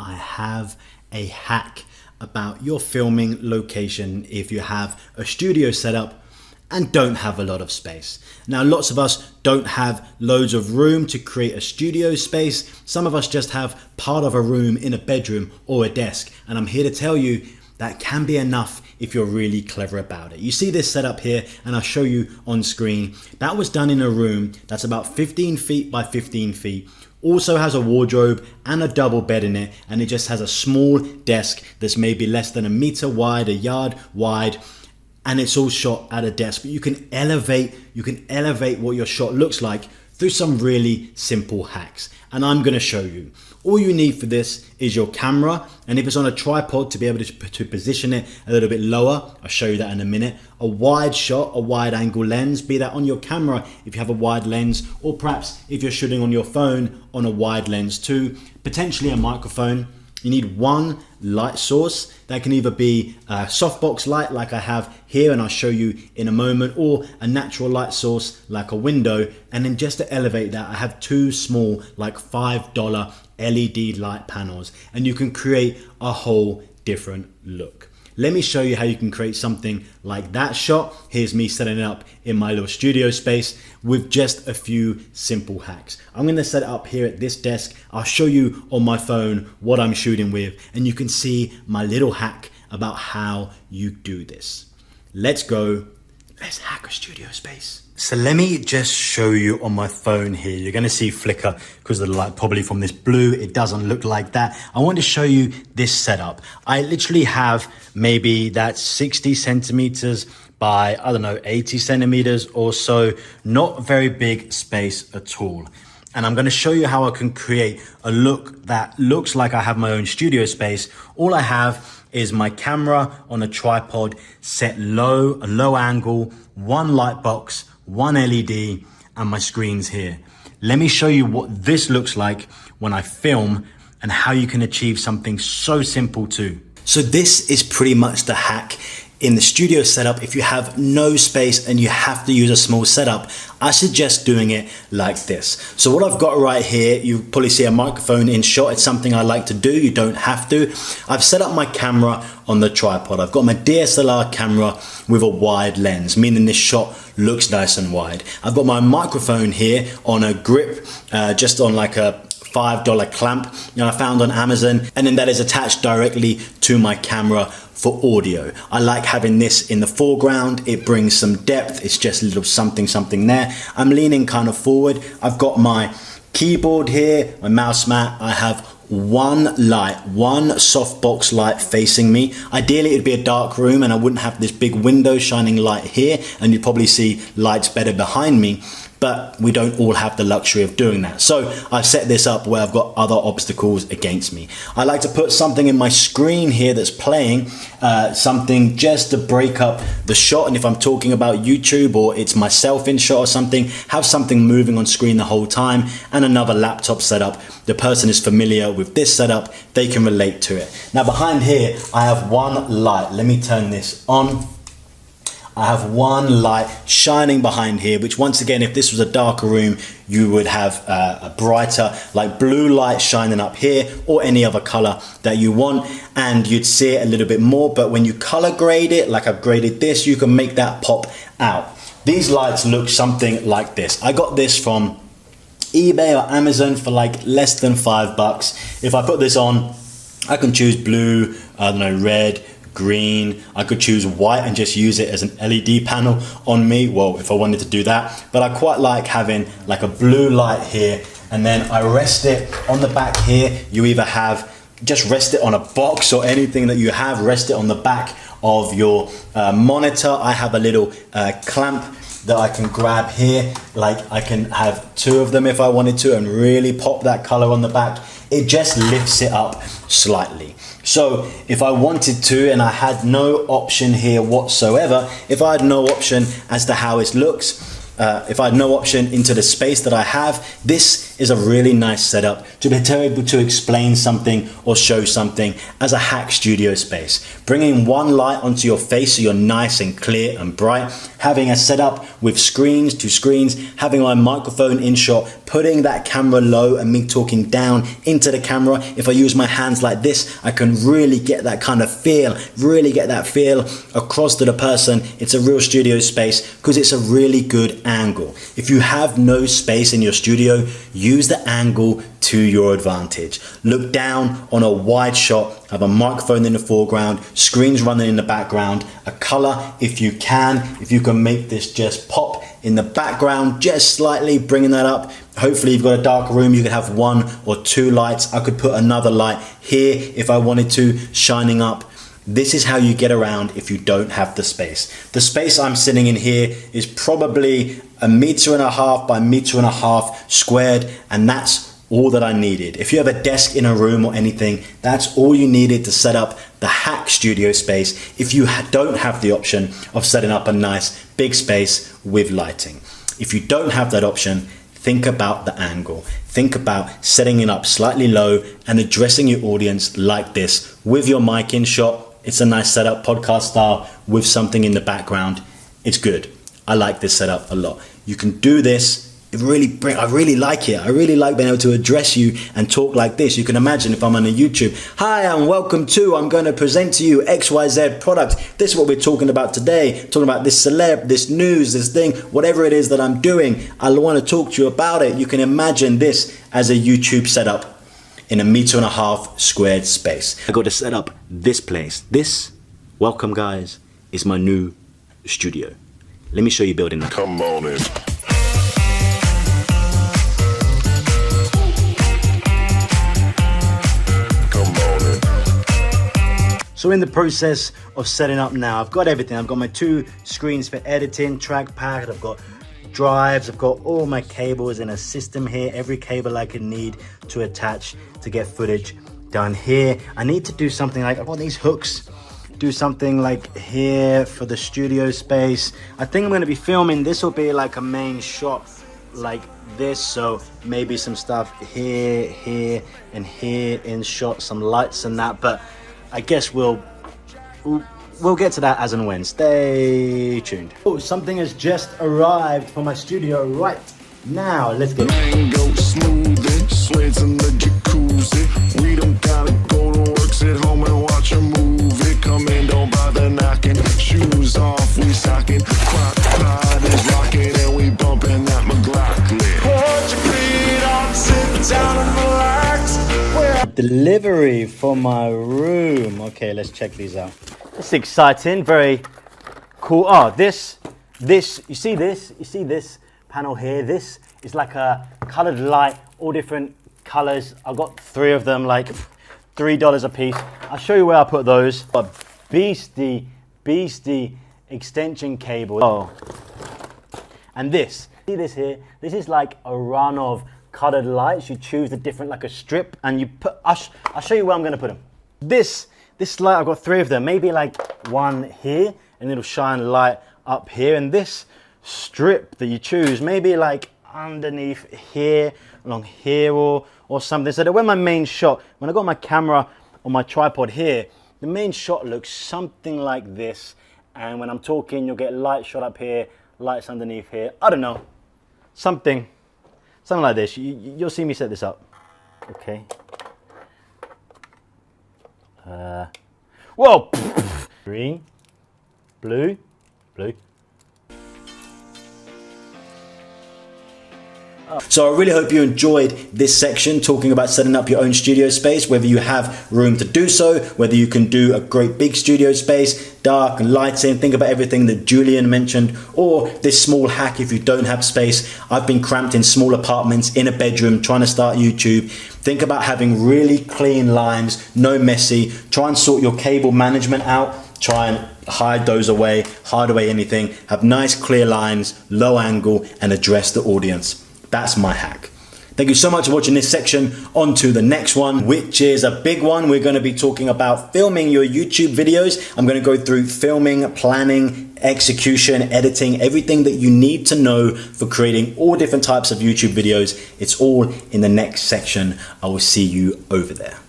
I have a hack about your filming location if you have a studio setup and don't have a lot of space. Now, lots of us don't have loads of room to create a studio space. Some of us just have part of a room in a bedroom or a desk. And I'm here to tell you that can be enough if you're really clever about it. You see this setup here, and I'll show you on screen. That was done in a room that's about 15 feet by 15 feet. Also has a wardrobe and a double bed in it, and it just has a small desk that's maybe less than a meter wide, a yard wide, and it's all shot at a desk. But you can elevate what your shot looks like through some really simple hacks, and I'm going to show you. All you need for this is your camera, and if it's on a tripod, to be able to position it a little bit lower. I'll show you that in a minute. A wide shot, a wide angle lens, be that on your camera if you have a wide lens, or perhaps if you're shooting on your phone on a wide lens too. Potentially a microphone. You need one light source. That can either be a softbox light like I have here, and I'll show you in a moment, or a natural light source like a window. And then just to elevate that, I have two small, like $5 LED light panels, and you can create a whole different look. Let me show you how you can create something like that shot. Here's me setting it up in my little studio space with just a few simple hacks. I'm gonna set it up here at this desk. I'll show you on my phone what I'm shooting with, and you can see my little hack about how you do this. Let's go, let's hack a studio space. So let me just show you on my phone here. You're gonna see flicker because of the light, probably from this blue. It doesn't look like that. I want to show you this setup. I literally have maybe that's 60 centimeters by, I don't know, 80 centimeters or so. Not a very big space at all. And I'm gonna show you how I can create a look that looks like I have my own studio space. All I have is my camera on a tripod set low, a low angle, one light box, one LED, and my screen's here. Let me show you what this looks like when I film and how you can achieve something so simple too. So this is pretty much the hack in the studio setup. If you have no space and you have to use a small setup, I suggest doing it like this. So what I've got right here, you probably see a microphone in shot. It's something I like to do. You don't have to. I've set up my camera on the tripod. I've got my DSLR camera with a wide lens, meaning this shot looks nice and wide. I've got my microphone here on a grip, just on like a $5 clamp I found on Amazon, and then that is attached directly to my camera for audio. I like having this in the foreground. It brings some depth. It's just a little something there. I'm leaning kind of forward. I've got my keyboard here, my mouse mat. I have one light, one softbox light facing me. Ideally it'd be a dark room and I wouldn't have this big window shining light here, and you'd probably see lights better behind me. But we don't all have the luxury of doing that. So I've set this up where I've got other obstacles against me. I like to put something in my screen here that's playing, something just to break up the shot. And if I'm talking about YouTube or it's myself in shot or something, have something moving on screen the whole time, and another laptop setup. The person is familiar with this setup, they can relate to it. Now behind here, I have one light. Let me turn this on. I have one light shining behind here, which once again, if this was a darker room, you would have a brighter like blue light shining up here, or any other color that you want, and you'd see it a little bit more. But when you color grade it, like I've graded this, you can make that pop out. These lights look something like this. I got this from eBay or Amazon for like less than $5. If I put this on, I can choose blue, I don't know, red, green. I could choose white and just use it as an LED panel on me, well, if I wanted to do that. But I quite like having like a blue light here, and then I rest it on the back here. You either have, just rest it on a box or anything that you have, rest it on the back of your monitor. I have a little clamp that I can grab here, like I can have two of them if I wanted to, and really pop that color on the back. It just lifts it up slightly. So if I wanted to, and I had no option here whatsoever, if I had no option as to how it looks, if I had no option into the space that I have, this is a really nice setup to be able to explain something or show something as a hack studio space. Bringing one light onto your face so you're nice and clear and bright, having a setup with screens, two screens, having my microphone in shot, putting that camera low and me talking down into the camera. If I use my hands like this, I can really get that kind of feel, really get that feel across to the person. It's a real studio space because it's a really good angle. If you have no space in your studio, use the angle to your advantage. Look down on a wide shot, have a microphone in the foreground, screens running in the background, a color if you can make this just pop in the background just slightly, bringing that up. Hopefully you've got a darker room, you could have one or two lights. I could put another light here if I wanted to, shining up. This is how you get around if you don't have the space. The space I'm sitting in here is probably 1.5 meters by 1.5 meters squared, and that's all that I needed. If you have a desk in a room or anything, that's all you needed to set up the hack studio space if you don't have the option of setting up a nice big space with lighting. If you don't have that option, think about the angle. Think about setting it up slightly low and addressing your audience like this with your mic in shot. It's a nice setup, podcast style, with something in the background. It's good. I like this setup a lot. You can do this. I really like it. I really like being able to address you and talk like this. You can imagine if I'm on a YouTube. Hi and welcome to, I'm going to present to you XYZ product. This is what we're talking about today. Talking about this celeb, this news, this thing, whatever it is that I'm doing. I want to talk to you about it. You can imagine this as a YouTube setup in 1.5 meters squared space. I got to set up this place. This, welcome guys, is my new studio. Let me show you building that. Come on in. So in the process of setting up now, I've got everything. I've got my 2 screens for editing, trackpad, I've got drives, I've got all my cables in a system here, every cable I can need to attach to get footage done here. I need to do something like, I've got these hooks, do something like here for the studio space. I think I'm going to be filming, this will be like a main shot like this, so maybe some stuff here, here and here in shot, some lights and that, but I guess we'll get to that as and when. Stay tuned. Oh, something has just arrived for my studio right now. Let's get it. Mango smoothie, sweats in the jacuzzi. We don't gotta go to work, sit home and watch a movie. Come in, don't bother knocking. Shoes off, we socking. Crock pot is rocking and we bumping that McLaughlin. Put your feet up, sit down and relax. Delivery for my room. Okay, let's check these out. It's exciting, very cool. Oh, this, you see this panel here? This is like a colored light, all different colors. I've got 3 of them, like $3 a piece. I'll show you where I put those. A beastie extension cable. Oh, and this, see this here? This is like a run of colored lights. You choose the different, like a strip, and you put, I'll show you where I'm gonna put them. This light, I've got 3 of them, maybe like one here, and it'll shine light up here. And this strip that you choose, maybe like underneath here, along here or something. So that when my main shot, when I got my camera on my tripod here, the main shot looks something like this. And when I'm talking, you'll get light shot up here, lights underneath here. I don't know, something like this. You'll see me set this up. Okay. Whoa! Green, blue, blue. So I really hope you enjoyed this section talking about setting up your own studio space, whether you have room to do so, whether you can do a great big studio space, dark and lighting, think about everything that Julian mentioned, or this small hack if you don't have space. I've been cramped in small apartments in a bedroom trying to start YouTube. Think about having really clean lines, no messy. Try and sort your cable management out. Try and hide those away, hide away anything. Have nice clear lines, low angle, and address the audience. That's my hack. Thank you so much for watching this section. On to the next one, which is a big one. We're going to be talking about filming your YouTube videos. I'm going to go through filming, planning, execution, editing, everything that you need to know for creating all different types of YouTube videos. It's all in the next section. I will see you over there.